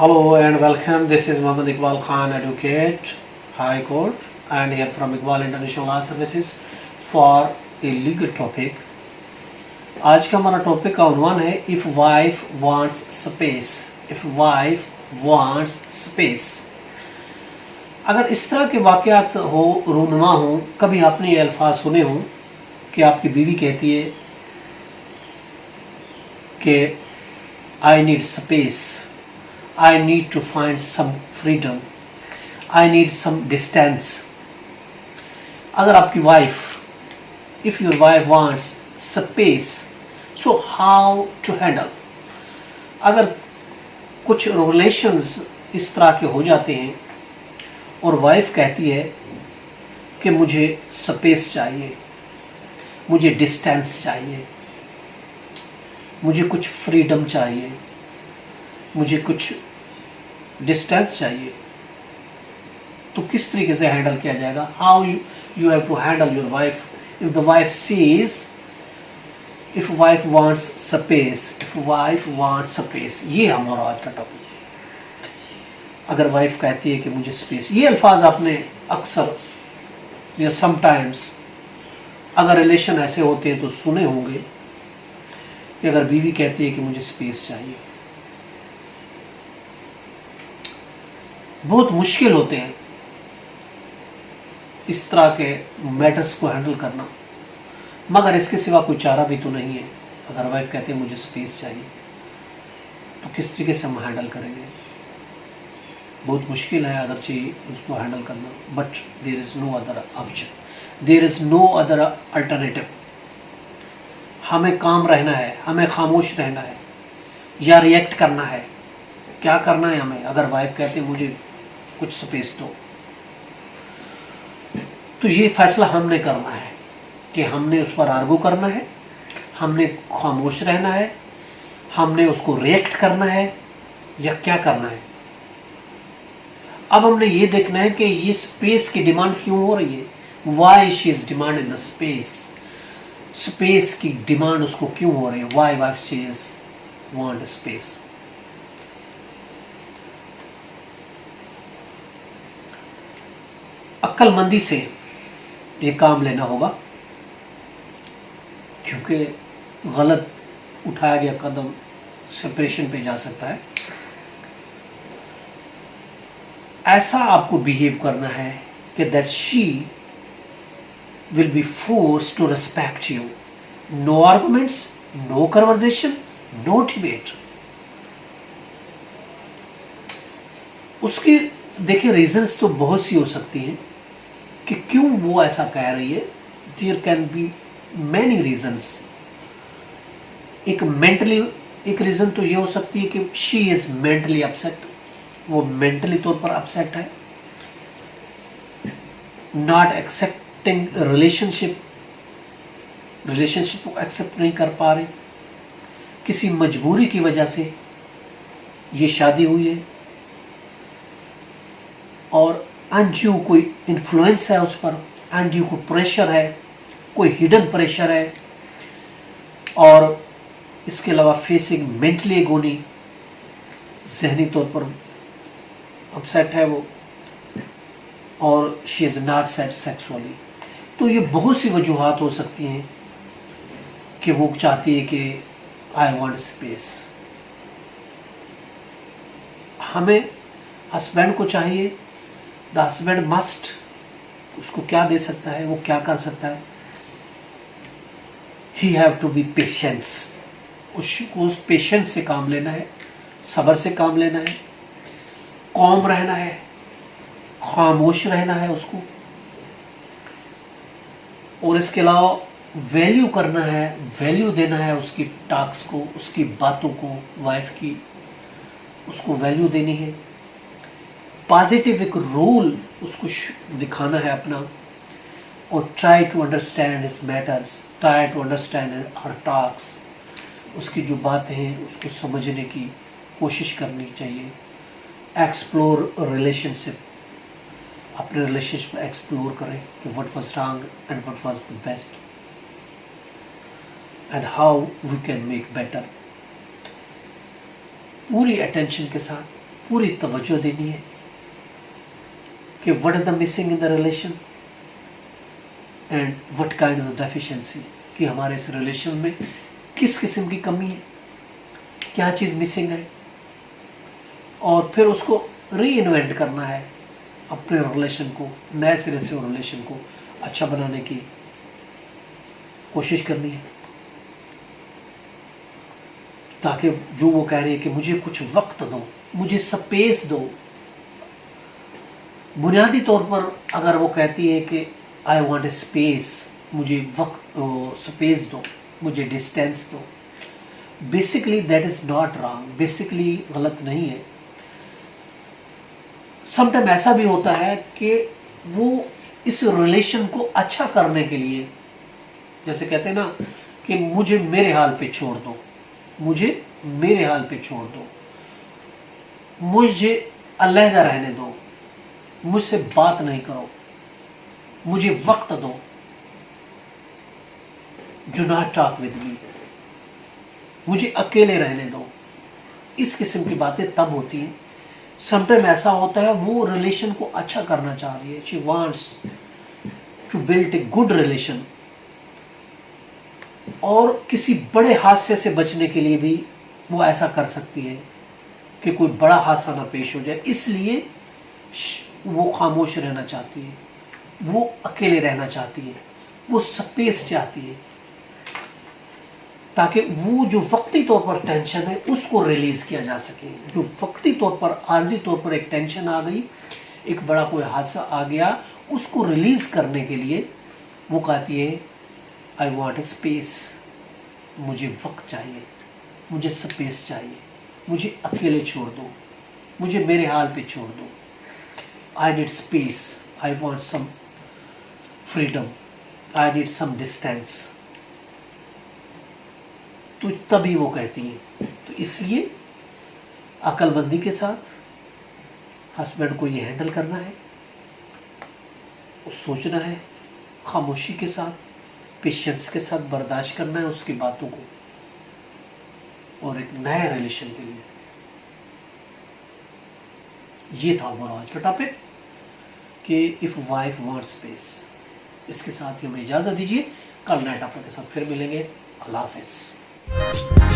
Hello and welcome. This is Mohammad Iqbal Khan, Advocate, High Court, and here from Iqbal International Law Services for a legal topic. आज का हमारा topic का उन्वान है if wife wants space. If wife wants space. अगर इस तरह के वाक़यात हो रूनुमा हो, कभी आपने ये अल्फाज सुने हों कि आपकी बीवी कहती है कि आई need space, I need to find some freedom, I need some distance. अगर आपकी wife, if your wife wants space, so how to handle? अगर कुछ रिलेशंस इस तरह के हो जाते हैं और वाइफ कहती है कि मुझे स्पेस चाहिए, मुझे डिस्टेंस चाहिए, मुझे कुछ फ्रीडम चाहिए, मुझे कुछ डिस्टेंस चाहिए, तो किस तरीके से हैंडल किया जाएगा? How you have to handle your wife if the wife sees, if wife wants space, if wife wants space. ये हमारा आज का टॉपिक है. अगर वाइफ कहती है कि मुझे स्पेस, ये अल्फाज आपने अक्सर या समटाइम्स अगर रिलेशन ऐसे होते हैं तो सुने होंगे कि अगर बीवी कहती है कि मुझे स्पेस चाहिए. बहुत मुश्किल होते हैं इस तरह के मैटर्स को हैंडल करना, मगर इसके सिवा कोई चारा भी तो नहीं है. अगर वाइफ कहते हैं मुझे स्पेस चाहिए, तो किस तरीके से हम हैंडल करेंगे? बहुत मुश्किल है अगरचे उसको हैंडल करना, but there is no other option, there is no other alternative. हमें काम रहना है, हमें खामोश रहना है या रिएक्ट करना है? क्या करना है हमें? अगर वाइफ कहते हैं मुझे कुछ स्पेस दो, तो ये फैसला हमने करना है कि हमने उस पर आर्गू करना है, हमने खामोश रहना है, हमने उसको रिएक्ट करना है या क्या करना है. अब हमने ये देखना है कि ये स्पेस की डिमांड क्यों हो रही है. Why she is demanding the space. Space की डिमांड उसको क्यों हो रही है? Why wife she is want space. अक्लमंदी से ये काम लेना होगा, क्योंकि गलत उठाया गया कदम सेपरेशन पे जा सकता है. ऐसा आपको बिहेव करना है कि that she will be force to respect you. No arguments, no conversation, no debate. उसकी देखिए रीजंस तो बहुत सी हो सकती हैं कि क्यों वो ऐसा कह रही है. There can be many reasons. एक मेंटली एक रीज़न तो ये हो सकती है कि शी इज़ मेंटली अपसेट. वो मेंटली तौर पर अपसेट है, नॉट एक्सेप्टिंग रिलेशनशिप को एक्सेप्ट नहीं कर पा रही. किसी मजबूरी की वजह से ये शादी हुई है और अनड्यू कोई इन्फ्लुएंस है उस पर, अनड्यू को प्रेशर है, कोई हिडन प्रेशर है, और इसके अलावा फेसिंग मेंटली एगोनी, जहनी तौर पर अपसेट है वो, और she is not set sexually. तो ये बहुत सी वजूहात हो सकती हैं कि वो चाहती है कि आई वांट स्पेस. हमें हस्बैंड को चाहिए, द हस्बैंड मस्ट. उसको क्या दे सकता है, वो क्या कर सकता है? He have to be patience. उसको उस पेशेंस से काम लेना है, सब्र से काम लेना है, कॉम रहना है, खामोश रहना है उसको, और इसके अलावा वैल्यू करना है, वैल्यू देना है उसकी टॉक्स को, उसकी बातों को. वाइफ की उसको वैल्यू देनी है. पॉजिटिव एक रोल उसको दिखाना है अपना, और try to understand his matters, try to understand her talks. उसकी जो बातें हैं उसको समझने की कोशिश करनी चाहिए. Explore relationship. अपने रिलेशनशिप एक्सप्लोर करें कि what was wrong and what was the best and how we can make better. पूरी अटेंशन के साथ, पूरी तवज्जो देनी है कि what is the missing in the relation and what kind of deficiency, कि हमारे इस रिलेशन में किस किस्म की कमी है, क्या चीज़ मिसिंग है, और फिर उसको री इन्वेंट करना है, अपने रिलेशन को नए सिरे से रिलेशन को अच्छा बनाने की कोशिश करनी है, ताकि जो वो कह रही है कि मुझे कुछ वक्त दो, मुझे स्पेस दो। बुनियादी तौर पर अगर वो कहती है कि आई वांट ए स्पेस, मुझे वक्त स्पेस दो, मुझे डिस्टेंस दो, basically that is not wrong, basically गलत नहीं है। समटाइम ऐसा भी होता है कि वो इस रिलेशन को अच्छा करने के लिए, जैसे कहते हैं ना कि मुझे मेरे हाल पे छोड़ दो, मुझे मेरे हाल पे छोड़ दो, मुझे अलहदा रहने दो, मुझसे बात नहीं करो, मुझे वक्त दो, do not talk with me, मुझे अकेले रहने दो। इस किस्म की बातें तब होती हैं। समटाइम ऐसा होता है वो रिलेशन को अच्छा करना चाह रही है, she wants to build a good relation, और किसी बड़े हादसे से बचने के लिए भी वो ऐसा कर सकती है कि कोई बड़ा हादसा ना पेश हो जाए, इसलिए वो खामोश रहना चाहती है, वो अकेले रहना चाहती है, वो स्पेस चाहती है, ताकि वो जो वक्ती तौर पर टेंशन है उसको रिलीज किया जा सके। जो वक्ती तौर पर आर्जी तौर पर एक टेंशन आ गई, एक बड़ा कोई हादसा आ गया, उसको रिलीज करने के लिए वो कहती है आई वॉन्ट ए स्पेस, मुझे वक्त चाहिए, मुझे स्पेस चाहिए, मुझे अकेले छोड़ दो, मुझे मेरे हाल पे छोड़ दो, I need space, I want some freedom, I need some distance. तो तभी वो कहती है। तो इसलिए अक्लमंदी के साथ हस्बैंड को ये हैंडल करना है, सोचना है, खामोशी के साथ, पेशेंस के साथ बर्दाश्त करना है उसकी बातों को, और एक नए रिलेशन के लिए। ये था हमारा आज का टॉपिक कि इफ वाइफ वांट्स स्पेस। इसके साथ ही हमें इजाजत दीजिए, कल नए टॉपिक के साथ फिर मिलेंगे। अल्लाह हाफिज़।